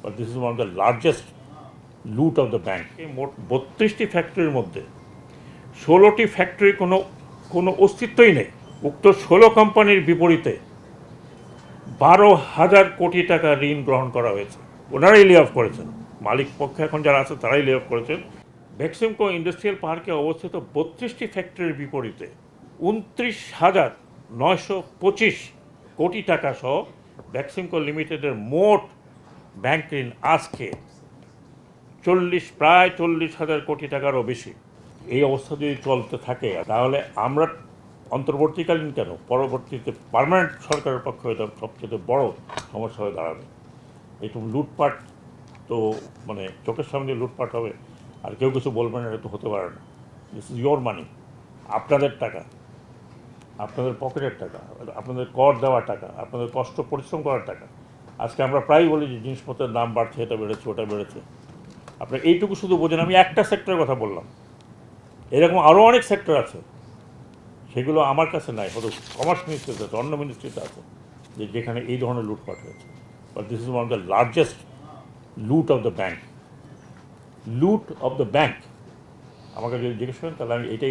But this is one of the largest লুট of the bank. মোট 32টি ফ্যাক্টরির মধ্যে 16টি ফ্যাক্টরি কোনো কোনো অস্তিত্বই নেই। উক্ত 16 কোম্পানির বিপরীতে 12,000 কোটি টাকা ঋণ গ্রহণ করা হয়েছে। ওনারাই লে অফ করেছেন, মালিক পক্ষে এখন যারা আছে তারাই লে অফ করেছেন। বেক্সিমকো ইন্ডাস্ট্রিয়াল পার্কে অবস্থিত 32টি ফ্যাক্টরির বিপরীতে 29,925 কোটি টাকা সহ বেক্সিমকো লিমিটেডের মোট ব্যাংক ঋণ আজকে প্রায় 40,000 কোটি টাকারও বেশি। এই অবস্থা যদি চলতে থাকে তাহলে আমরা অন্তর্বর্তীকালীন কেন, পরবর্তীতে পার্মানেন্ট সরকারের পক্ষে এটা সবচেয়ে বড় সমস্যা হয়ে দাঁড়াবে। একটু লুটপাট তো মানে চোখের সামনে লুটপাট হবে আর কেউ কিছু বলবে না, এটা তো হতে পারে না। দিস ইজ ইয়োর মানি, আপনাদের টাকা, আপনাদের পকেটের টাকা, আপনাদের কর দেওয়ার টাকা, আপনাদের কষ্ট পরিশ্রম করার টাকা। আজকে আমরা প্রায়ই বলি যে জিনিসপত্রের দাম বাড়ছে, এটা বেড়েছে, ওটা বেড়েছে। আপনি এইটুকু শুধু বোঝেন, আমি একটা সেক্টরের কথা বললাম, এরকম আরও অনেক সেক্টর আছে, সেগুলো আমার কাছে নাই, হয়তো কমার্স মিনিস্ট্রিতে আছে, অন্য মিনিস্ট্রিতে আছে, যে যেখানে এই ধরনের লুটপাট হয়েছে। But this is one of the largest লুট অফ দ্য ব্যাংক। লুট অফ দ্য ব্যাংক আমাকে যদি জিজ্ঞেস করেন তাহলে আমি এটাই